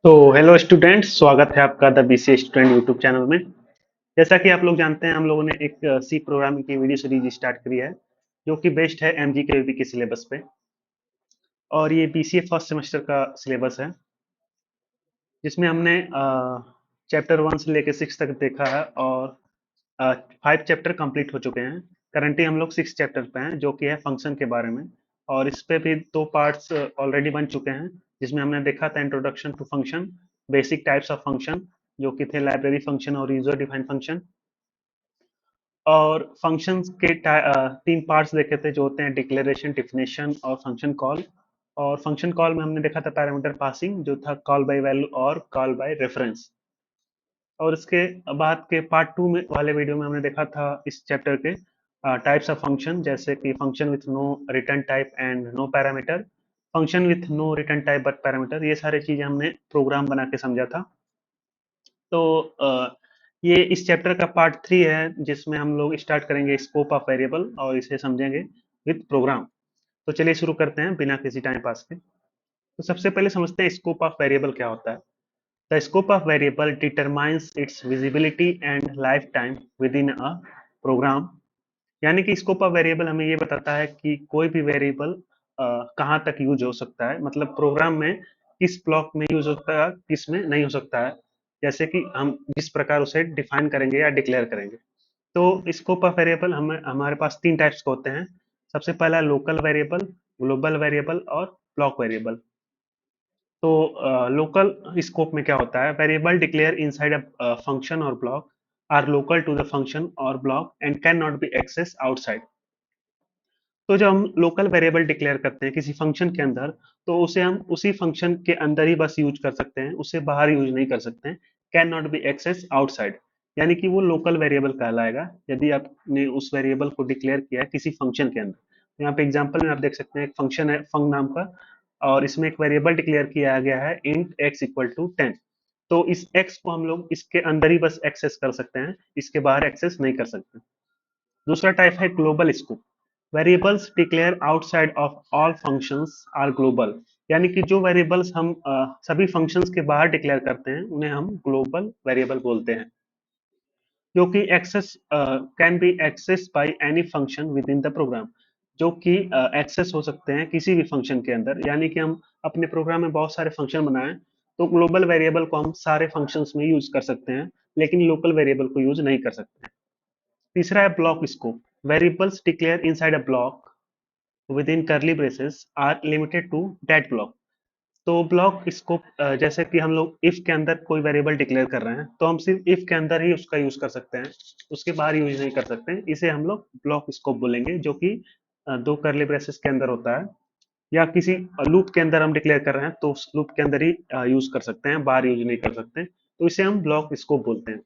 तो hello students, स्वागत है आपका the BCA student YouTube channel में। जैसा कि आप लोग जानते हैं, हम लोगों ने एक सी प्रोग्रामिंग की वीडियो सीरीज स्टार्ट करी है जो कि बेस्ड है एमजी के सिलेबस पे। और ये बीसीए फर्स्ट सेमेस्टर का सिलेबस है जिसमें हमने चैप्टर 1 से लेकर 6 तक देखा है और 5 चैप्टर कंप्लीट हो चुके हैं। करंटली हम लोग 6 चैप्टर पे हैं जो कि है फंक्शन के बारे में। और इस पे भी 2 पार्ट्स ऑलरेडी बन चुके हैं जिसमें हमने देखा था introduction to function, basic types of function जो कि थे लाइब्रेरी फंक्शन और यूजर डिफाइंड फंक्शन। और फंक्शंस के 3 पार्ट्स देखे थे जो होते हैं डिक्लेरेशन, डिफिनेशन और फंक्शन कॉल। और फंक्शन कॉल में हमने देखा था पैरामीटर पासिंग जो था कॉल बाय वैल्यू और कॉल बाय रेफरेंस। और इसके बाद के पार्ट टू में वाले वीडियो में हमने देखा था इस चैप्टर के टाइप्स ऑफ फंक्शन, जैसे कि function with no return type and no parameter, function with no return type but parameter. ये सारी चीजें हमने प्रोग्राम बना के समझा था। तो ये इस चैप्टर का पार्ट थ्री है जिसमें हम लोग स्टार्ट करेंगे स्कोप ऑफ वेरिएबल और इसे समझेंगे विथ प्रोग्राम। तो चलिए शुरू करते हैं बिना किसी टाइम पास के। तो सबसे पहले समझते हैं स्कोप ऑफ वेरिएबल क्या होता है। The scope of variable determines its visibility and lifetime within a program। यानी कि स्कोप ऑफ वेरिएबल हमें ये बताता है कि कोई भी वेरिएबल कहाँ तक यूज हो सकता है, मतलब प्रोग्राम में किस ब्लॉक में यूज होता है, किस में नहीं हो सकता है, जैसे कि हम जिस प्रकार उसे डिफाइन करेंगे या डिक्लेयर करेंगे। तो स्कोप ऑफ वेरिएबल हमें हमारे पास 3 टाइप्स के होते हैं। सबसे पहला लोकल वेरिएबल, ग्लोबल वेरिएबल और ब्लॉक वेरिएबल। तो लोकल स्कोप में क्या होता है, variable declare inside a function और block are local to the function और block and can not be access outside. तो जब हम लोकल वेरिएबल डिक्लेयर करते हैं किसी फंक्शन के अंदर, तो उसे हम उसी फंक्शन के अंदर ही बस यूज कर सकते हैं, उसे बाहर यूज नहीं कर सकते हैं। Can not be access outside, यानी कि वो लोकल वेरिएबल कहलाएगा यदि आपने उस वेरिएबल को डिक्लेयर किया है किसी फंक्शन के अंदर। यहाँ पे एग्जांपल में आप देख सकते हैं, एक फंक्शन है फंग नाम का, और इसमें एक वेरिएबल डिक्लेयर किया गया है इंट x इक्वल टू 10। तो इस x को हम लोग इसके अंदर ही बस एक्सेस कर सकते हैं, इसके बाहर एक्सेस नहीं कर सकते। दूसरा टाइप है global scope. Variables declare outside of all functions are global, यानी कि जो वेरिएबल्स हम सभी फंक्शंस के बाहर डिक्लेयर करते हैं उन्हें हम ग्लोबल वेरिएबल बोलते हैं, जो कि access can be access by any function within the program, जो कि एक्सेस हो सकते हैं किसी भी फंक्शन के अंदर। यानी कि हम अपने प्रोग्राम में बहुत सारे फंक्शन बनाएं तो ग्लोबल वेरिएबल को हम सारे फंक्शंस में यूज कर सकते हैं, लेकिन लोकल वेरिएबल को यूज नहीं कर सकते हैं। तीसरा है block scope. Variables declare inside a block within curly braces are limited to that block. तो ब्लॉक स्कोप, जैसे कि हम लोग इफ के अंदर कोई वेरिएबल डिक्लेयर कर रहे हैं तो हम सिर्फ इफ के अंदर ही उसका यूज कर सकते हैं, उसके बाहर यूज नहीं कर सकते हैं। इसे हम लोग ब्लॉक स्कोप बोलेंगे, जो कि दो करली ब्रेसेस के अंदर होता है, या किसी लूप के अंदर हम डिक्लेयर कर रहे हैं तो उस लूप के अंदर ही यूज कर सकते हैं, बाहर यूज नहीं कर सकते, तो इसे हम ब्लॉक स्कोप बोलते हैं।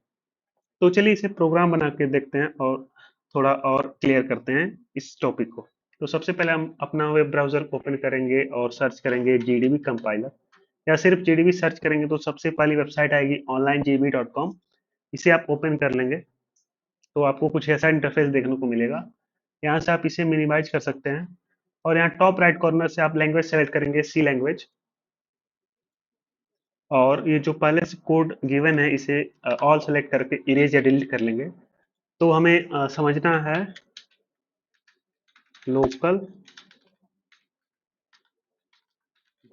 तो चलिए इसे प्रोग्राम बना के देखते हैं और थोड़ा और क्लियर करते हैं इस टॉपिक को। तो सबसे पहले हम अपना वेब ब्राउजर ओपन करेंगे और सर्च करेंगे जीडीबी कंपाइलर, या सिर्फ जीडीबी सर्च करेंगे तो सबसे पहली वेबसाइट आएगी onlinegb.com। इसे आप ओपन कर लेंगे तो आपको कुछ ऐसा इंटरफेस देखने को मिलेगा। यहाँ से आप इसे मिनिमाइज कर सकते हैं और यहाँ टॉप राइट कॉर्नर से आप लैंग्वेज सेलेक्ट करेंगे, सी लैंग्वेज। और ये जो पहले से कोड गिवन है इसे ऑल सेलेक्ट करके इरेज या डिलीट कर लेंगे। तो हमें समझना है लोकल,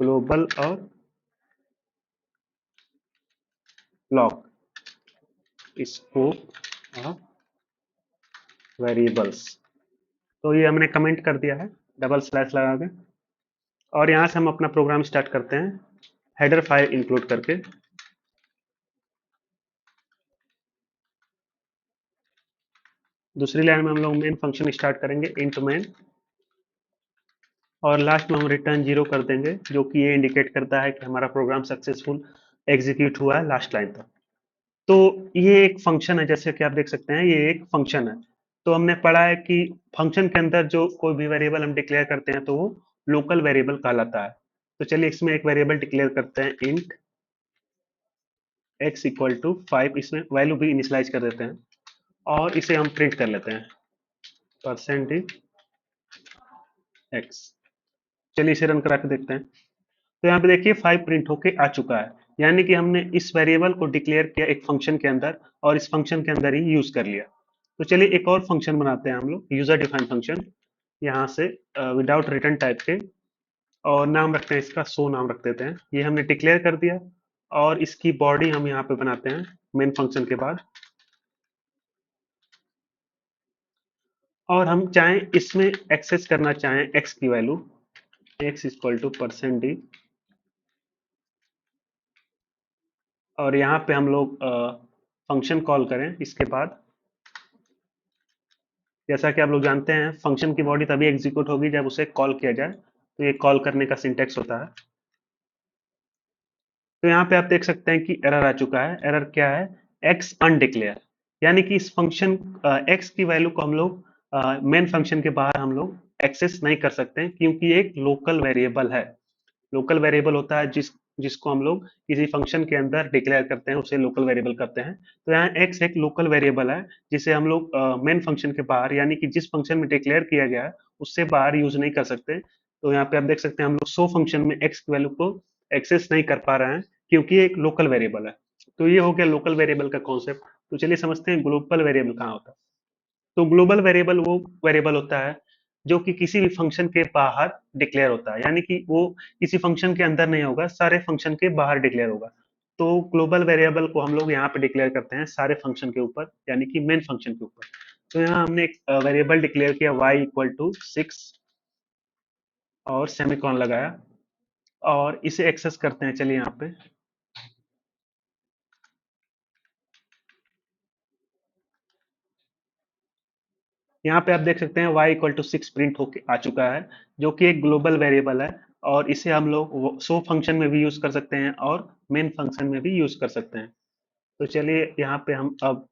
ग्लोबल और ब्लॉक स्कोप ऑफ वेरिएबल्स। तो ये हमने कमेंट कर दिया है डबल स्लैश लगा के। और यहाँ से हम अपना प्रोग्राम स्टार्ट करते हैं हेडर फाइल इंक्लूड करके। दूसरी लाइन में हम लोग मेन फंक्शन स्टार्ट करेंगे इंट मेन, और लास्ट में हम रिटर्न 0 कर देंगे, जो कि ये इंडिकेट करता है कि हमारा प्रोग्राम सक्सेसफुल एग्जीक्यूट हुआ है लास्ट लाइन तक। तो ये एक फंक्शन है, जैसे कि आप देख सकते हैं ये एक फंक्शन है। तो हमने पढ़ा है कि फंक्शन के अंदर जो कोई भी वेरिएबल हम डिक्लेयर करते हैं तो वो लोकल वेरिएबल कहलाता है। तो चलिए इसमें एक वेरिएबल डिक्लेयर करते हैं इंट x इक्वल टू 5, इसमें वैल्यू भी इनिशियलाइज कर देते हैं और इसे हम प्रिंट कर लेते हैं परसेंटेज x। चलिए इसे रन करा के देखते हैं। तो यहाँ पे देखिए 5 प्रिंट होके आ चुका है। यानी कि हमने इस वेरिएबल को डिक्लेयर किया एक फंक्शन के अंदर और इस फंक्शन के अंदर ही यूज कर लिया। तो चलिए एक और फंक्शन बनाते हैं हम लोग, यूजर डिफाइंड फंक्शन, यहाँ से विदाउट रिटर्न टाइप के, और नाम रखते हैं इसका सो, नाम रख देते हैं। ये हमने डिक्लेयर कर दिया और इसकी बॉडी हम यहाँ पे बनाते हैं मेन फंक्शन के बाद। और हम चाहें इसमें एक्सेस करना चाहें एक्स की value, x equal to percent d, और यहाँ पे हम लोग फंक्शन कॉल करें इसके बाद। जैसा कि आप लोग जानते हैं फंक्शन की बॉडी तभी एग्जीक्यूट होगी जब उसे कॉल किया जाए, तो ये कॉल करने का सिंटेक्स होता है। तो यहाँ पे आप देख सकते हैं कि एरर आ चुका है। एरर क्या है? एक्स अनडिक्लेयर, यानी कि इस फंक्शन एक्स की वैल्यू को हम लोग मेन फंक्शन के बाहर हम लोग एक्सेस नहीं कर सकते हैं, क्योंकि ये एक लोकल वेरिएबल है। लोकल वेरिएबल होता है जिसको हम लोग किसी फंक्शन के अंदर डिक्लेयर करते हैं, उसे लोकल वेरिएबल करते हैं। तो यहाँ एक्स एक लोकल वेरिएबल है जिसे हम लोग मेन फंक्शन के बाहर, यानी कि जिस फंक्शन में डिक्लेयर किया गया है उससे बाहर यूज नहीं कर सकते। तो यहाँ पे आप देख सकते हैं हम लोग सो फंक्शन में एक्स की वैल्यू को एक्सेस नहीं कर पा रहे हैं, क्योंकि ये एक लोकल वेरिएबल है। तो ये हो गया लोकल वेरिएबल का कॉन्सेप्ट। तो चलिए समझते हैं ग्लोबल वेरिएबल कहाँ होता है। तो ग्लोबल वेरिएबल वो वेरिएबल होता है जो कि किसी भी फंक्शन के बाहर डिक्लेयर होता है, यानी कि वो किसी फंक्शन के अंदर नहीं होगा, सारे फंक्शन के बाहर डिक्लेयर होगा। तो ग्लोबल वेरिएबल को हम लोग यहाँ पे डिक्लेयर करते हैं सारे फंक्शन के ऊपर, यानी कि मेन फंक्शन के ऊपर। तो यहाँ हमने एक वेरिएबल डिक्लेयर किया y इक्वल टू 6 और सेमीकॉन लगाया और इसे एक्सेस करते हैं। चलिए यहाँ पे आप देख सकते हैं y इक्वल टू 6 प्रिंट होके आ चुका है, जो कि एक ग्लोबल वेरिएबल है। और इसे हम लोग सो फंक्शन में भी यूज कर सकते हैं और मेन फंक्शन में भी यूज कर सकते हैं। तो चलिए यहाँ पे हम अब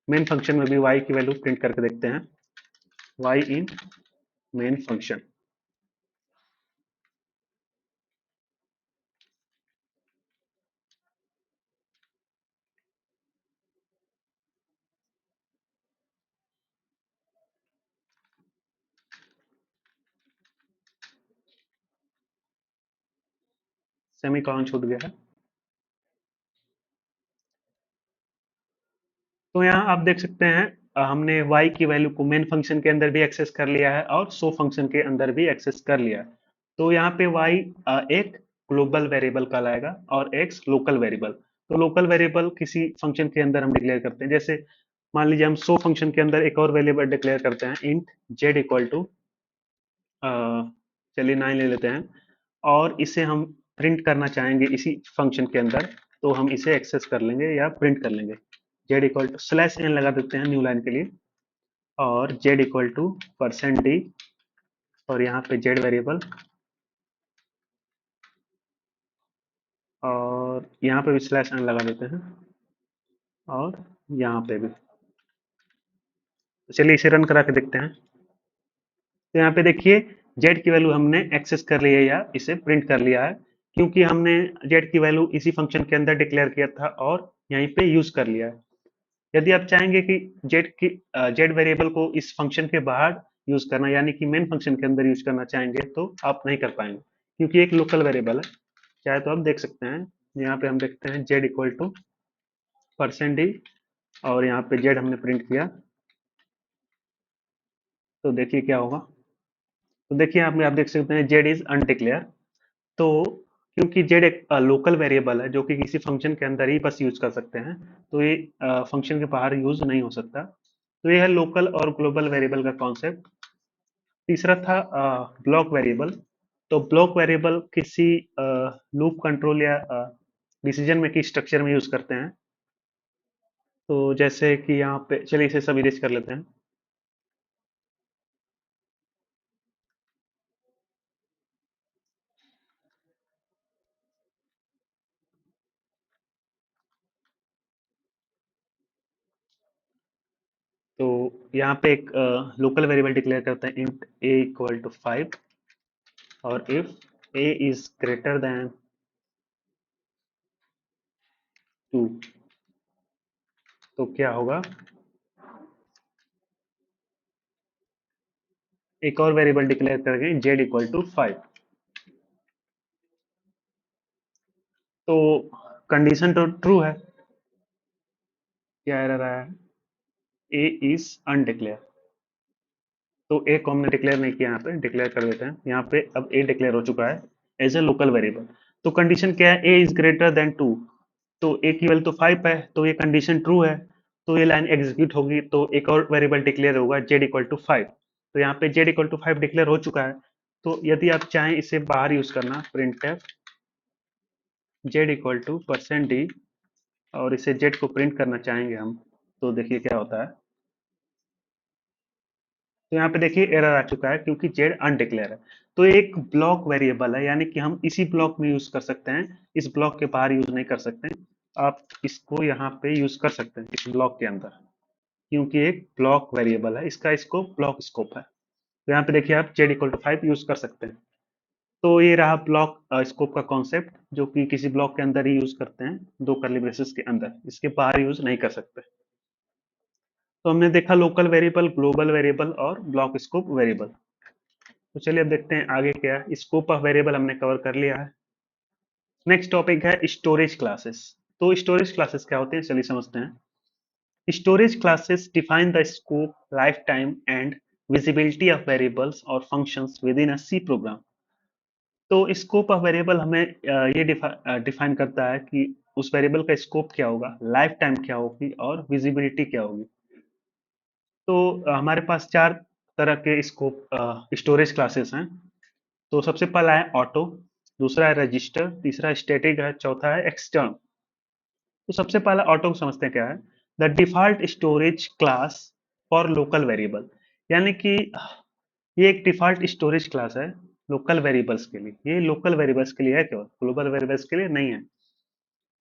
मेन फंक्शन में भी y की वैल्यू प्रिंट करके देखते हैं, y इन मेन फंक्शन। सेमीकॉलन छूट गया है। तो यहाँ आप देख सकते हैं हमने y की वैल्यू को मेन फंक्शन के अंदर भी एक्सेस कर लिया है और सो फंक्शन के अंदर भी एक्सेस कर लिया है। तो यहाँ पे y एक ग्लोबल वेरिएबल कहलाएगा और x लोकल वेरिएबल। तो लोकल वेरिएबल किसी फंक्शन के अंदर हम डिक्लेयर करते हैं। जैसे मान लीजिए हम सो फंक्शन के अंदर एक और वेरिएबल डिक्लेयर करते हैं, इंट z इक्वल टू, चलिए 9 ले लेते हैं, और इसे हम प्रिंट करना चाहेंगे इसी फंक्शन के अंदर, तो हम इसे एक्सेस कर लेंगे या प्रिंट कर लेंगे। Z equal to slash n लगा देते हैं न्यू लाइन के लिए, और z equal to percent d, और यहाँ पे जेड वेरिएबल, और यहाँ पे भी स्लैश एन लगा देते हैं, और यहाँ पे भी। तो चलिए इसे रन करा के देखते हैं। तो यहाँ पे देखिए जेड की वैल्यू हमने एक्सेस कर ली है या इसे प्रिंट कर लिया है, क्योंकि हमने जेड की वैल्यू इसी फंक्शन के अंदर डिक्लेयर किया था और यहीं पे यूज कर लिया है। यदि आप चाहेंगे कि जेड वेरिएबल को इस फंक्शन के बाहर यूज करना, यानी कि मेन फंक्शन के अंदर यूज करना चाहेंगे, तो आप नहीं कर पाएंगे, क्योंकि एक लोकल वेरिएबल है। चाहे तो आप देख सकते हैं, यहाँ पे हम देखते हैं Z equal to percent d, और यहाँ पे जेड हमने प्रिंट किया। तो देखिए क्या होगा। तो देखिए यहाँ पे आप देख सकते हैं जेड इज अनडिक्लेयर। तो क्योंकि जेड एक लोकल वेरिएबल है जो कि किसी फंक्शन के अंदर ही बस यूज कर सकते हैं, तो ये फंक्शन के बाहर यूज नहीं हो सकता। तो ये है लोकल और ग्लोबल वेरिएबल का कॉन्सेप्ट। तीसरा था ब्लॉक वेरिएबल। तो ब्लॉक वेरिएबल किसी लूप कंट्रोल या डिसीजन मेकिंग स्ट्रक्चर में यूज करते हैं। तो जैसे कि यहाँ पे चलिए इसे सब इरेज कर लेते हैं। तो यहाँ पे एक लोकल वेरिएबल डिक्लेयर करते हैं, इंट ए इक्वल टू 5, और if A is greater than 2, तो क्या होगा। एक और वेरिएबल डिक्लेयर करेंगे जेड इक्वल टू 5। तो कंडीशन तो ट्रू है। क्या एरर आया है? ए इज अनडिक्लेयर। तो ए को हमने डिक्लेयर नहीं किया, यहाँ पे डिक्लेयर कर देते हैं। यहाँ पे अब ए डिक्लेयर हो चुका है एज ए लोकल वेरिएबल। तो कंडीशन क्या है? ए इज ग्रेटर देन 2। तो ए की वैल्यू तो 5 है, तो ये कंडीशन ट्रू है। तो ये लाइन एग्जीक्यूट होगी, तो एक और वेरिएबल डिक्लेयर होगा जेड इक्वल टू 5। तो यहाँ पे जेड इक्वल टू 5 डिक्लेयर हो चुका है। तो यदि आप चाहें इसे बाहर यूज करना, print Z equal to percent d, और इसे जेड को प्रिंट करना चाहेंगे हम, तो देखिए क्या होता है। तो यहाँ पे देखिए एरर आ चुका है क्योंकि जेड अनडिक्लेयर है। तो ये एक ब्लॉक वेरिएबल है, यानी कि हम इसी ब्लॉक में यूज कर सकते हैं, इस ब्लॉक के बाहर यूज नहीं कर सकते। आप इसको यहाँ पे यूज कर सकते हैं इस ब्लॉक के अंदर, क्योंकि एक ब्लॉक वेरिएबल है, इसका स्कोप ब्लॉक स्कोप है। तो यहाँ पे देखिए आप जेड इक्वल टू 5 यूज कर सकते हैं। तो ये रहा ब्लॉक स्कोप का कॉन्सेप्ट, जो कि किसी ब्लॉक के अंदर ही यूज करते हैं, दो कर्ली ब्रेसेस के अंदर, इसके बाहर यूज नहीं कर सकते। तो हमने देखा लोकल वेरिएबल, ग्लोबल वेरिएबल और ब्लॉक स्कोप वेरिएबल। तो चलिए अब देखते हैं आगे क्या है। स्कोप ऑफ वेरिएबल हमने कवर कर लिया है। नेक्स्ट टॉपिक है स्टोरेज क्लासेस। तो स्टोरेज क्लासेस क्या होते हैं, चलिए समझते हैं। Storage classes define the scope, life time and visibility of variables और functions within a C program. तो स्कोप ऑफ वेरिएबल हमें ये डिफाइन करता है कि उस वेरिएबल का स्कोप क्या होगा, लाइफ टाइम क्या होगी और विजिबिलिटी क्या होगी। तो हमारे पास चार तरह के स्कोप स्टोरेज क्लासेस हैं। तो सबसे पहला है ऑटो, दूसरा है रजिस्टर, तीसरा स्टैटिक है, चौथा है एक्सटर्न। तो सबसे पहला ऑटो को समझते हैं क्या है। The default storage class for local variable, यानी कि ये एक डिफॉल्ट स्टोरेज क्लास है लोकल वेरिएबल्स के लिए। ये लोकल वेरिएबल्स के लिए है, केवल ग्लोबल वेरिएबल्स के लिए नहीं है।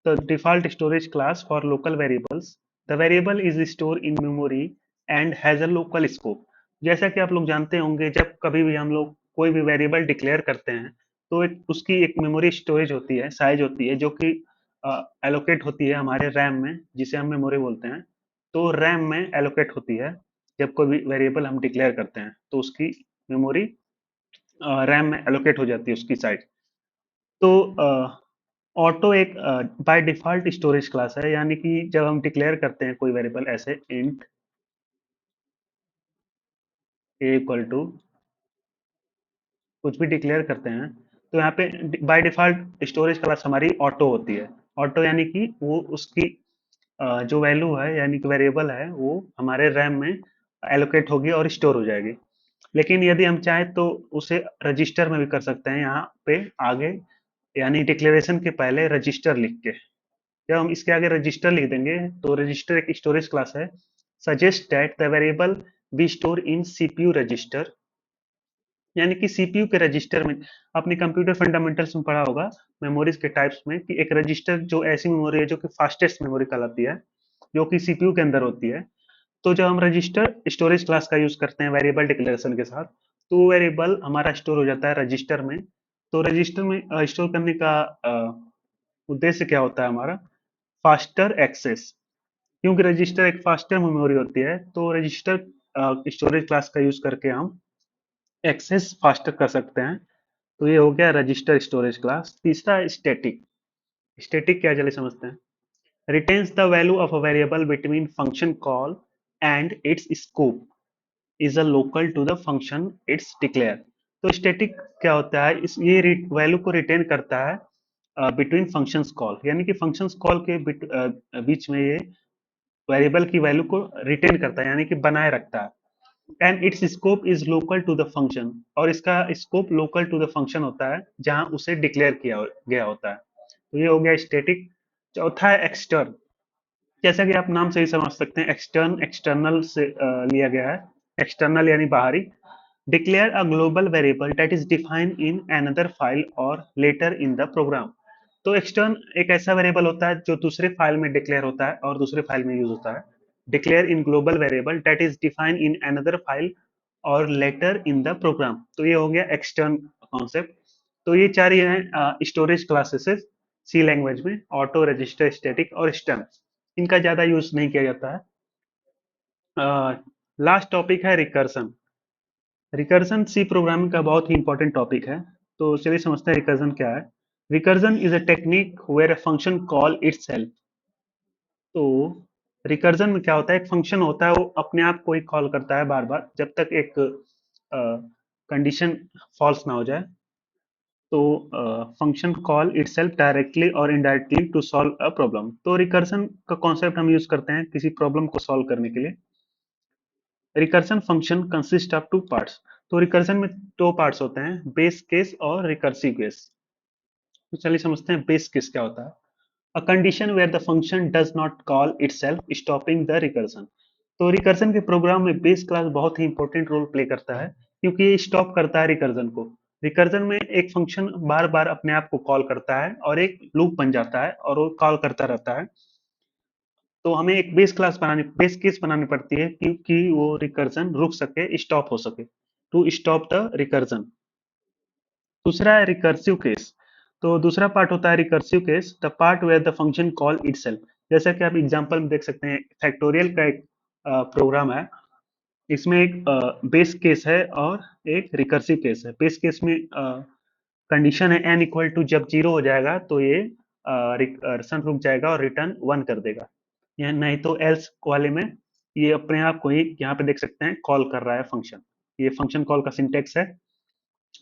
तो default storage class for local variables, the variable is store in memory and has a local scope. जैसा कि आप लोग जानते होंगे, जब कभी भी हम लोग कोई भी वेरिएबल डिक्लेयर करते हैं, तो उसकी एक मेमोरी स्टोरेज होती है, साइज होती है, जो कि एलोकेट होती है हमारे रैम में, जिसे हम मेमोरी बोलते हैं। तो रैम में एलोकेट होती है जब कोई भी वेरिएबल हम डिक्लेयर करते हैं, तो उसकी मेमोरी रैम में एलोकेट हो जाती है, उसकी साइज। तो ऑटो एक बाय डिफॉल्ट स्टोरेज क्लास है, यानी कि जब हम डिक्लेयर करते हैं कोई वेरिएबल, ऐसे इंट ए इक्वल टू कुछ भी डिक्लेयर करते हैं, तो यहाँ पे बाय डिफॉल्ट स्टोरेज क्लास हमारी ऑटो होती है। ऑटो यानी कि वो उसकी जो वैल्यू है, यानी कि वेरिएबल है, वो हमारे रैम में एलोकेट होगी और स्टोर हो जाएगी। लेकिन यदि हम चाहें तो उसे रजिस्टर में भी कर सकते हैं, यहाँ पे आगे, यानी डिक्लेरेशन के पहले रजिस्टर लिख के। जब हम इसके आगे रजिस्टर लिख देंगे, तो रजिस्टर एक स्टोरेज क्लास है। Suggest that the variable B store in CPU register, यानी कि सीपीयू के रजिस्टर में। आपने कंप्यूटर फंडामेंटल्स में पढ़ा होगा मेमोरीज के टाइप्स में, कि एक रजिस्टर जो ऐसी मेमोरी है जो कि फास्टेस्ट मेमोरी कहलाती है, जो कि सीपीयू के अंदर होती है। तो जब हम रजिस्टर स्टोरेज क्लास का यूज करते हैं वेरिएबल डिक्लेरेशन के साथ, तो वो वेरिएबल हमारा स्टोर हो जाता है रजिस्टर में। तो रजिस्टर में स्टोर करने का उद्देश्य क्या होता है हमारा? Faster access. क्योंकि रजिस्टर एक फास्टर मेमोरी होती है, तो रजिस्टर स्टोरेज क्लास का यूज करके हम एक्सेस फास्टर कर सकते हैं। तो ये हो गया रजिस्टर स्टोरेज क्लास। तीसरा स्टैटिक। स्टैटिक क्या, चलिए समझते हैं। Retains the value of a variable between function call and its scope, is a local to the function its declare. तो स्टैटिक क्या होता है, इस ये वैल्यू को रिटेन करता है बिटवीन फंक्शंस कॉल, यानी कि फंक्शंस कॉल के बीच में ये वेरिएबल की वैल्यू को रिटेन करता है, यानी कि बनाए रखता है। And its scope is local to the function, और इसका scope local to the function होता है जहां उसे डिक्लेयर किया गया होता है। तो ये हो गया स्टैटिक। चौथा है एक्सटर्न। जैसा कि आप नाम से ही समझ सकते हैं, एक्सटर्न एक्सटर्नल से लिया गया है। एक्सटर्नल यानी बाहरी। Declare a global variable that is defined in another file और लेटर इन द प्रोग्राम। तो एक्सटर्न एक ऐसा वेरिएबल होता है जो दूसरे फाइल में डिक्लेयर होता है और दूसरे फाइल में यूज होता है। Declare in global variable that is defined in another file और लेटर इन द प्रोग्राम। तो ये हो गया एक्सटर्न कॉन्सेप्ट। तो ये चार ही हैं स्टोरेज क्लासेस सी लैंग्वेज में: ऑटो, रजिस्टर, स्टैटिक और स्टर्न। इनका ज्यादा यूज नहीं किया जाता है। लास्ट टॉपिक है रिकर्सन। रिकर्सन सी प्रोग्रामिंग का बहुत ही इंपॉर्टेंट टॉपिक है। तो चलिए समझते हैं रिकर्सन क्या है। Recursion is a technique where a function call itself. तो रिकर्जन में क्या होता है, एक फंक्शन होता है वो अपने आप को ही कॉल करता है बार बार जब तक एक कंडीशन फॉल्स ना हो जाए। तो फंक्शन कॉल इटसेल्फ डायरेक्टली और indirectly to solve a problem. तो रिकर्जन का कॉन्सेप्ट हम यूज करते हैं किसी प्रॉब्लम को सॉल्व करने के लिए। Recursion function consist of two parts. तो रिकर्जन में दो पार्ट्स होते हैं, बेस केस और रिकर्सिव केस। तो चलिए समझते हैं बेस केस क्या होता है। A condition where the function does not call itself, stopping the recursion। तो रिकर्जन के प्रोग्राम में बेस क्लास बहुत ही इंपॉर्टेंट रोल प्ले करता है क्योंकि ये स्टॉप करता है रिकर्जन को। रिकर्जन में एक फंक्शन बार बार अपने आप को कॉल करता है और एक लूप बन जाता है और वो कॉल करता रहता है। तो हमें एक बेस केस बनानी पड़ती है क्योंकि वो रिकर्जन रुक सके, स्टॉप हो सके, टू स्टॉप द रिकर्जन। दूसरा है रिकर्सिव केस। तो दूसरा पार्ट होता है recursive case, the part where the function call itself. जैसा कि आप एग्जांपल में देख सकते हैं, फैक्टोरियल का एक प्रोग्राम है। इसमें एक बेस केस है और एक रिकर्सिव केस है। बेस केस में कंडीशन है n इक्वल टू, जब जीरो हो जाएगा तो ये रिकर्सन रुक जाएगा और रिटर्न वन कर देगा। या नहीं तो एल्स वाले में ये अपने आप को ही यहाँ पे देख सकते हैं कॉल कर रहा है फंक्शन। ये फंक्शन कॉल का सिंटेक्स है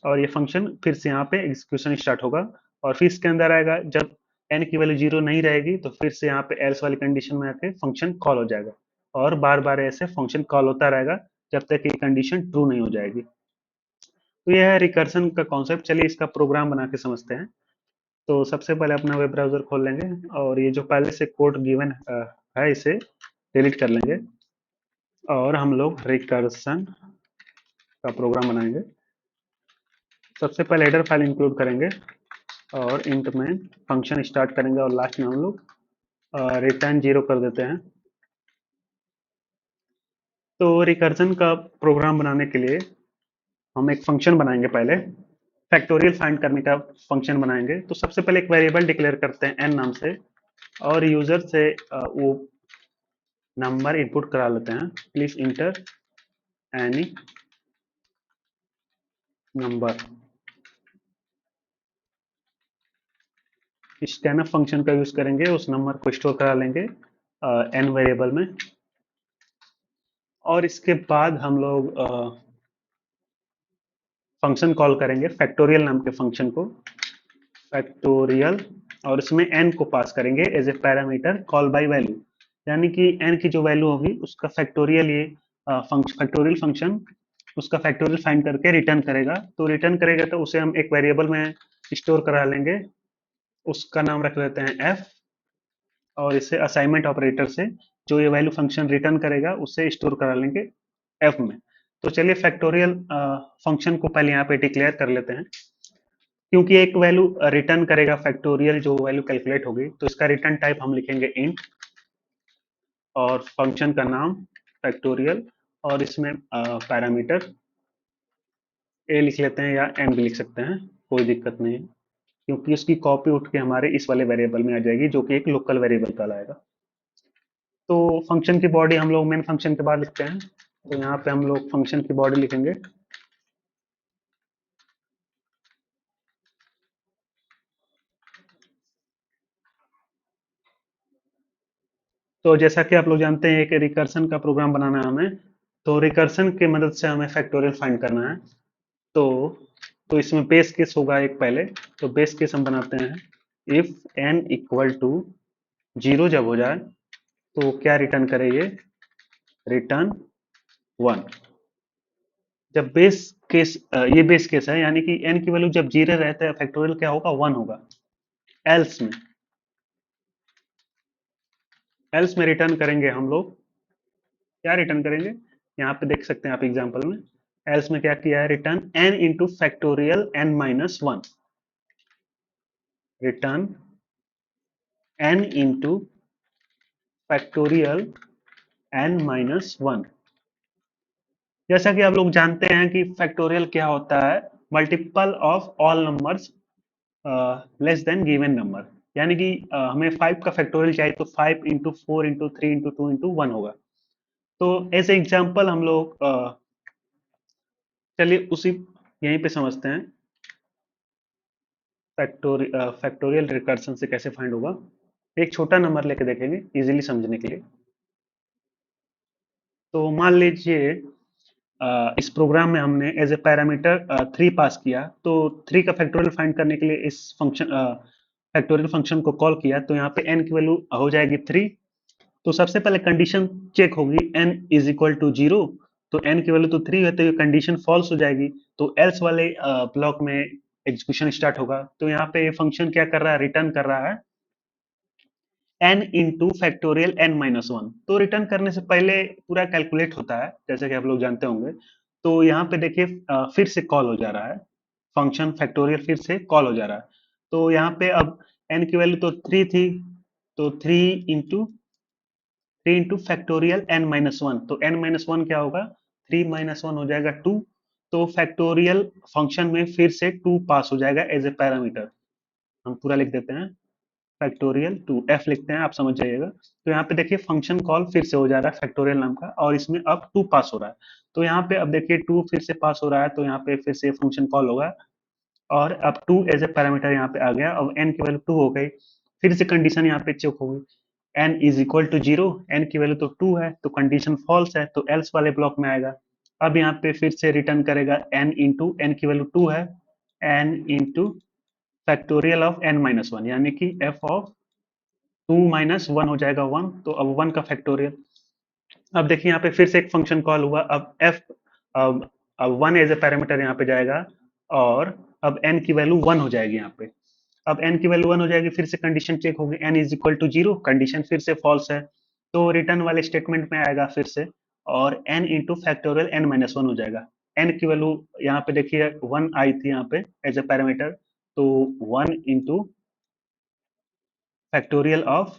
और ये फंक्शन फिर से यहाँ पे एग्जीक्यूशन स्टार्ट होगा और फिर इसके अंदर आएगा जब एन की वैल्यू जीरो नहीं रहेगी तो फिर से यहाँ पे एल्स वाली कंडीशन में आके फंक्शन कॉल हो जाएगा और बार बार ऐसे फंक्शन कॉल होता रहेगा जब तक ये कंडीशन ट्रू नहीं हो जाएगी। तो यह है रिकर्सन का कॉन्सेप्ट। चलिए इसका प्रोग्राम बना के समझते हैं। तो सबसे पहले अपना वेब ब्राउजर खोल लेंगे और ये जो पहले से कोड गिवन है इसे डिलीट कर लेंगे और हम लोग रिकर्सन का प्रोग्राम बनाएंगे। सबसे पहले हेडर फाइल इंक्लूड करेंगे और इंट में फंक्शन स्टार्ट करेंगे और लास्ट में हम लोग रिटर्न जीरो कर देते हैं। तो रिकर्जन का प्रोग्राम बनाने के लिए हम एक फंक्शन बनाएंगे। पहले फैक्टोरियल फाइंड करने का फंक्शन बनाएंगे। तो सबसे पहले एक वेरिएबल डिक्लेयर करते हैं एन नाम से और यूजर से वो नंबर इनपुट करा लेते हैं। Please inter any number. Scanf function का यूज करेंगे, उस नंबर को स्टोर करा लेंगे एन वेरिएबल में। और इसके बाद हम लोग फंक्शन कॉल करेंगे फैक्टोरियल नाम के फंक्शन को, फैक्टोरियल, और इसमें n को पास करेंगे as a parameter call by value. यानी कि n की जो वैल्यू होगी उसका फैक्टोरियल ये फैक्टोरियल फंक्शन उसका फैक्टोरियल फाइंड करके रिटर्न करेगा। तो रिटर्न करेगा तो उसे हम एक वेरिएबल में स्टोर करा लेंगे, उसका नाम रख लेते हैं f। और इसे असाइनमेंट ऑपरेटर से जो ये वैल्यू फंक्शन रिटर्न करेगा उसे स्टोर करा लेंगे f में। तो चलिए फैक्टोरियल फंक्शन को पहले यहाँ पे डिक्लेयर कर लेते हैं। क्योंकि एक वैल्यू रिटर्न करेगा फैक्टोरियल जो वैल्यू कैलकुलेट होगी, तो इसका रिटर्न टाइप हम लिखेंगे इंट और फंक्शन का नाम फैक्टोरियल और इसमें पैरामीटर ए लिख लेते हैं या एन भी लिख सकते हैं, कोई दिक्कत नहीं है क्योंकि उसकी कॉपी उठ के हमारे इस वाले वेरिएबल में आ जाएगी जो कि एक लोकल वेरिएबल कहलाएगा। तो फंक्शन की बॉडी हम लोग मेन फंक्शन के बाद लिखते हैं। तो यहाँ पे हम लोग फंक्शन की बॉडी लिखेंगे। तो जैसा कि आप लोग जानते हैं कि रिकर्सन का प्रोग्राम बनाना है हमें, तो रिकर्सन की मदद से हमें फैक्टोरियल फाइंड करना है। तो तो इसमें बेस केस होगा एक पहले। तो बेस केस हम बनाते हैं, if n equal to zero जब हो जाए तो क्या रिटर्न करे, ये रिटर्न वन। जब बेस केस ये बेस केस है यानी कि n की वैल्यू जब जीरो रहता है फैक्टोरियल क्या होगा, वन होगा। एल्स में एल्स में रिटर्न करेंगे हम लोग, क्या रिटर्न करेंगे, यहाँ पे देख सकते हैं आप एग्जांपल में। एल्स में क्या किया है, return n into factorial n minus one. Return n into factorial n minus one. जैसा कि आप लोग जानते हैं कि फैक्टोरियल क्या होता है, multiple of all numbers less than given number. यानी कि हमें फाइव का फैक्टोरियल चाहिए तो five into four into three into two into one होगा। तो एज एग्जाम्पल हम लोग चलिए उसी यहीं पे समझते हैं। फैक्टोरियल रिकर्सन से कैसे फाइंड होगा? एक छोटा नंबर लेके देखेंगे इजीली समझने के लिए। तो मान लीजिए इस प्रोग्राम में हमने एज ए पैरामीटर 3 पास किया, तो 3 का फैक्टोरियल फाइंड करने के लिए इस फंक्शन फैक्टोरियल फंक्शन को कॉल किया, तो यहाँ पे n की वैल्यू हो जाएगी 3। तो सबसे पहले कंडीशन चेक होगी n इज इक्वल टू 0। तो n की वैल्यू तो 3 है, तो ये कंडीशन फॉल्स हो जाएगी। तो एल्स वाले ब्लॉक में एग्जीक्यूशन स्टार्ट होगा। तो यहाँ पे ये फंक्शन क्या कर रहा है, रिटर्न कर रहा है n into factorial n minus one. तो रिटर्न करने से पहले पूरा कैलकुलेट होता है, जैसे कि आप लोग जानते होंगे। तो यहाँ पे देखिए फिर से कॉल हो जा रहा है फंक्शन फैक्टोरियल, फिर से कॉल हो जा रहा है। तो यहाँ पे अब n की वैल्यू तो 3 थी, तो 3 into factorial n minus one. तो n माइनस वन क्या होगा, 3 माइनस वन हो जाएगा 2। तो फैक्टोरियल फंक्शन में फिर से 2 पास हो जाएगा एज ए पैरामीटर। हम पूरा लिख देते हैं, फैक्टोरियल 2 एफ लिखते हैं, आप समझ जाइएगा। तो यहाँ पे देखिए फंक्शन कॉल फिर से हो जा रहा है फैक्टोरियल नाम का, और इसमें अब 2 पास हो रहा है। तो यहाँ पे अब देखिए 2 फिर से पास हो रहा है, तो यहाँ पे फिर से फंक्शन कॉल होगा, और अब 2 एज ए पैरामीटर यहाँ पे आ गया। अब n की वैल्यू 2 हो गई, फिर से कंडीशन यहाँ पे चेक होगी, n is equal to 0। n की वैल्यू तो 2 है, तो कंडीशन फॉल्स है, तो एल्स वाले ब्लॉक में आएगा। अब यहाँ पे फिर से रिटर्न करेगा n इंटू, n की वैल्यू 2 है, n into factorial of n minus one, यानी कि f ऑफ 2 माइनस वन हो जाएगा 1। तो अब 1 का फैक्टोरियल। अब देखिए यहाँ पे फिर से एक फंक्शन कॉल हुआ। अब f अब 1 एज ए पैरामीटर यहाँ पे जाएगा, और अब n की वैल्यू 1 हो जाएगी यहाँ पे। अब n की वैल्यू 1 हो जाएगी, फिर से कंडीशन चेक होगी, n is equal to 0, condition फिर से फॉल्स है, तो रिटर्न वाले स्टेटमेंट में आएगा फिर से, और n into factorial n minus one हो जाएगा। n की वैल्यू यहाँ पे देखिए 1 आई थी यहाँ पे एज ए पैरामीटर, तो 1 into factorial of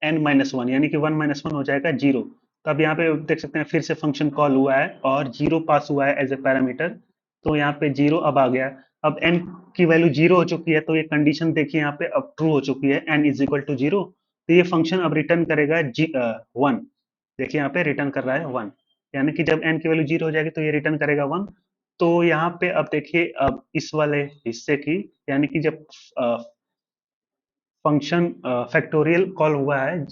n minus one, यानी कि 1 माइनस वन हो जाएगा 0। तो अब यहाँ पे देख सकते हैं फिर से फंक्शन कॉल हुआ है और 0 पास हुआ है एज ए पैरामीटर। तो यहाँ पे 0 अब आ गया। अब n की वैल्यू 0 हो चुकी है, तो ये कंडीशन देखिए यहाँ पे अब ट्रू हो चुकी है, n इज इक्वल टू 0। तो ये फंक्शन अब रिटर्न करेगा 1। देखिए यहाँ पे रिटर्न कर रहा है 1, यानी कि जब n की वैल्यू 0 हो जाएगी तो ये रिटर्न करेगा 1। तो यहाँ पे अब देखिए अब इस वाले हिस्से की, यानी कि जब फंक्शन फैक्टोरियल कॉल हुआ है,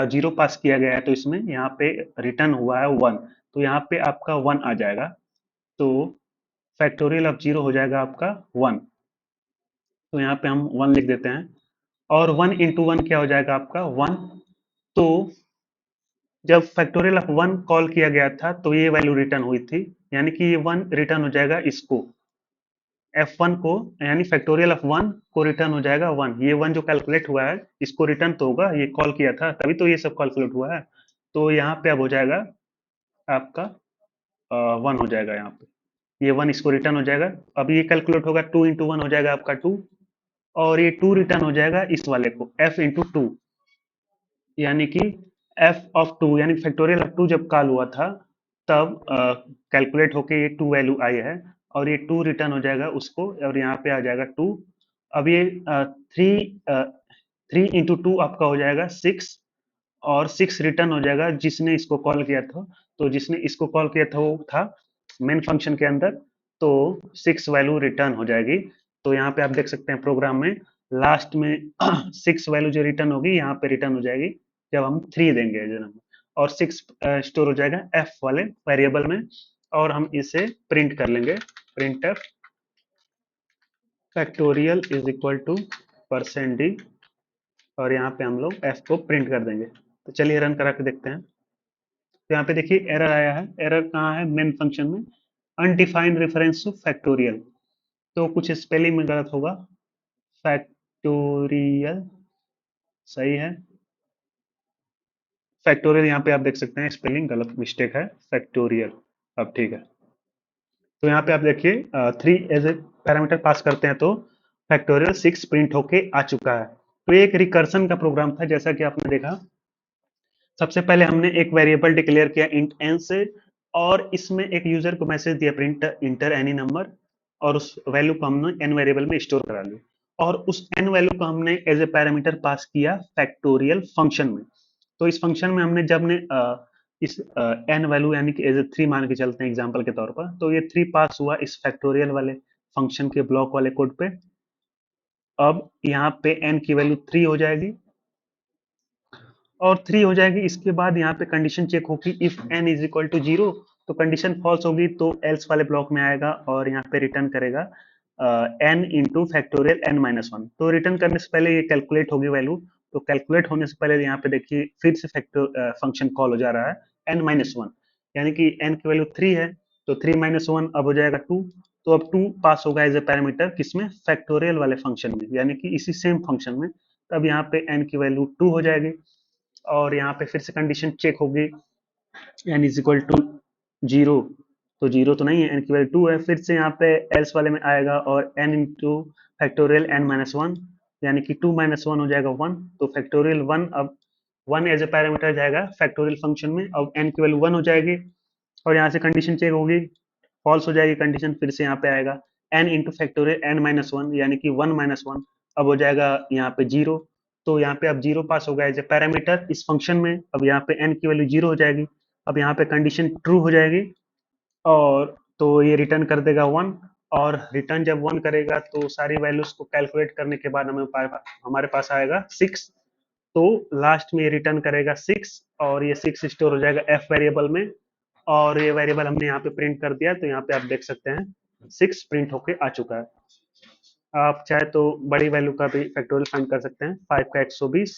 0 पास किया गया है, तो इसमें यहाँ पे रिटर्न हुआ है 1। तो यहाँ पे आपका 1 आ जाएगा। तो फैक्टोरियल ऑफ 0 हो जाएगा आपका 1। तो यहाँ पे हम 1 लिख देते हैं, और 1 इंटू वन क्या हो जाएगा आपका 1। तो जब फैक्टोरियल ऑफ 1 कॉल किया गया था, तो ये वैल्यू रिटर्न हुई थी, यानी कि ये 1 रिटर्न हो जाएगा इसको, F1 को, यानी फैक्टोरियल ऑफ 1 को रिटर्न हो जाएगा 1। ये 1 जो कैलकुलेट हुआ है इसको रिटर्न तो होगा, ये कॉल किया था तभी तो ये सब कैलकुलेट हुआ है। तो यहाँ पे अब हो जाएगा आपका 1 हो जाएगा यहाँ पे, ये 1 इसको रिटर्न हो जाएगा। अब ये कैलकुलेट होगा, 2 इंटू वन हो जाएगा आपका 2, और ये 2 रिटर्न हो जाएगा इस वाले को, F इंटू टू, यानी कि F ऑफ 2, यानी फैक्टोरियल ऑफ 2 जब कॉल हुआ था तब कैलकुलेट होके ये 2 वैल्यू आई है, और ये 2 रिटर्न हो जाएगा उसको, और यहाँ पे आ जाएगा 2। अब ये 3 इंटू टू आपका हो जाएगा 6, और 6 रिटर्न हो जाएगा जिसने इसको कॉल किया था। तो जिसने इसको कॉल किया था वो था मेन फंक्शन के अंदर, तो 6 वैल्यू रिटर्न हो जाएगी। तो यहाँ पे आप देख सकते हैं प्रोग्राम में लास्ट में 6 वैल्यू जो रिटर्न होगी यहाँ पे रिटर्न हो जाएगी जब हम 3 देंगे एज ए नंबर, और 6 स्टोर हो जाएगा एफ वाले वेरिएबल में, और हम इसे प्रिंट कर लेंगे, printf factorial is equal to %d, और यहाँ पे हम लोग एफ को प्रिंट कर देंगे। तो चलिए रन करा के देखते हैं। तो यहाँ पे देखिए एरर आया है। एरर कहाँ है, मेन फंक्शन में, अनडिफाइंड रेफरेंस टू फैक्टोरियल। तो कुछ स्पेलिंग में गलत होगा, फैक्टोरियल सही है, फैक्टोरियल यहाँ पे आप देख सकते हैं स्पेलिंग गलत मिस्टेक है, फैक्टोरियल अब ठीक है। तो यहाँ पे आप देखिए 3 एज ए पैरामीटर पास करते हैं, तो फैक्टोरियल 6 प्रिंट होके आ चुका है। तो ये एक रिकर्सन का प्रोग्राम था, जैसा कि आपने देखा। सबसे पहले हमने एक वेरिएबल डिक्लेयर किया इंट एन से, और इसमें एक यूजर को मैसेज दिया प्रिंट इंटर एनी नंबर, और उस वैल्यू को हमने एन वेरिएबल में स्टोर करा लिया, और उस एन वैल्यू को हमने एज ए पैरामीटर पास किया फैक्टोरियल फंक्शन में। तो इस फंक्शन में हमने जब ने इस एन वैल्यू यानी कि एज ए 3 मान के चलते हैं एग्जांपल के तौर पर, तो ये 3 पास हुआ इस फैक्टोरियल वाले फंक्शन के ब्लॉक वाले कोड पे। अब यहाँ पे n की वैल्यू 3 हो जाएगी और 3 हो जाएगी। इसके बाद यहाँ पे कंडीशन चेक होगी, if n is equal to 0 तो कंडीशन फॉल्स होगी तो एल्स वाले ब्लॉक में आएगा और यहाँ पे रिटर्न करेगा n into factorial n minus one. तो रिटर्न करने से पहले ये कैलकुलेट होगी वैल्यू। तो कैलकुलेट होने से पहले यहाँ पे देखिए फिर से फैक्टर फंक्शन कॉल हो जा रहा है n माइनस वन, यानी कि n की वैल्यू 3 है तो 3 माइनस वन अब हो जाएगा 2। तो अब 2 पास होगा एज ए पैरामीटर किसमें, फैक्टोरियल वाले फंक्शन में, यानी कि इसी सेम फंक्शन में। तब यहाँ पे n की वैल्यू 2 हो जाएगी और यहाँ पे फिर से कंडीशन चेक होगी, एन इज इक्वल टू 0। तो 0 तो नहीं है, एन की वैल्यू 2 है। फिर से यहाँ पे एल्स वाले में आएगा और n into factorial n minus one, यानी कि 2 माइनस वन हो जाएगा 1। तो फैक्टोरियल 1, अब 1 एज ए पैरामीटर जाएगा फैक्टोरियल फंक्शन में। अब एन की वैल्यू 1 हो जाएगी और यहाँ से कंडीशन चेक होगी, फॉल्स हो जाएगी कंडीशन। फिर से यहाँ पे आएगा n into factorial n minus one, यानी कि 1 - 1 अब हो जाएगा यहाँ पे 0। तो यहाँ पे अब 0 पास होगा एज ए पैरामीटर इस फंक्शन में। अब यहाँ पे एन की वैल्यू 0 हो जाएगी। अब यहाँ पे कंडीशन ट्रू हो जाएगी और तो ये रिटर्न कर देगा 1। और रिटर्न जब 1 करेगा तो सारी वैल्यूज को कैलकुलेट करने के बाद हमारे पास आएगा 6। तो लास्ट में ये रिटर्न करेगा 6 और ये 6 स्टोर हो जाएगा एफ वेरिएबल में। और ये वेरिएबल हमने यहाँ पे प्रिंट कर दिया, तो यहाँ पे आप देख सकते हैं 6 प्रिंट होके आ चुका है। आप चाहे तो बड़ी वैल्यू का भी फैक्टोरियल फाइंड कर सकते हैं, 5 का 120।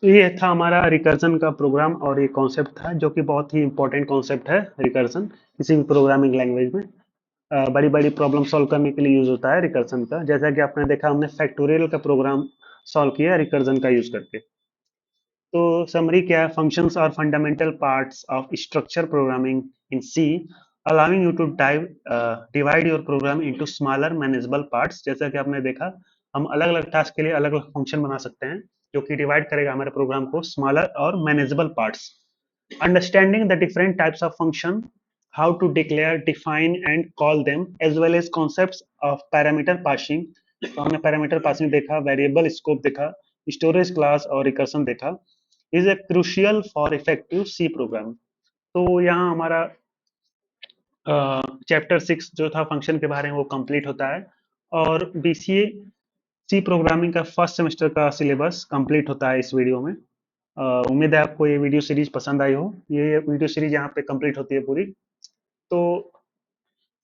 तो ये था हमारा रिकर्जन का प्रोग्राम और ये कॉन्सेप्ट था जो कि बहुत ही इंपॉर्टेंट कॉन्सेप्ट है रिकर्जन किसी भी प्रोग्रामिंग लैंग्वेज में। बड़ी बड़ी प्रॉब्लम सॉल्व करने के लिए यूज होता है रिकर्जन का। जैसा कि आपने देखा हमने फैक्टोरियल का प्रोग्राम सॉल्व किया रिकर्जन का यूज करके। तो समरी क्या है, functions are fundamental parts of structure programming in C, allowing you to divide your program into smaller manageable parts. जैसा कि आपने देखा हम अलग अलग टास्क के लिए अलग अलग फंक्शन बना सकते हैं जो कि डिवाइड करेगा हमारे प्रोग्राम को स्मॉलर और manageable parts. Understanding the different types of function, how to declare, define and call them, as well as concepts of parameter passing। तो हमने पैरामीटर पासिंग देखा, वेरिएबल स्कोप देखा, स्टोरेज क्लास और recursion देखा, is a crucial for effective C program. तो यहाँ हमारा chapter 6 जो था फंक्शन के बारे में वो कंप्लीट होता है और बीसीए सी प्रोग्रामिंग का फर्स्ट सेमेस्टर का सिलेबस कंप्लीट होता है इस वीडियो में। उम्मीद है आपको ये वीडियो सीरीज पसंद आई हो। ये वीडियो सीरीज यहाँ पे कंप्लीट होती है पूरी। तो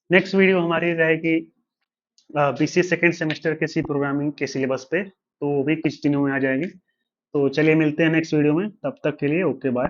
नेक्स्ट वीडियो हमारी रहेगी बीसीए सेकेंड सेमेस्टर के सी प्रोग्रामिंग के सिलेबस पे, तो वो भी कुछ दिनों में आ जाएगी। तो चलिए मिलते हैं नेक्स्ट वीडियो में, तब तक के लिए ओके बाय।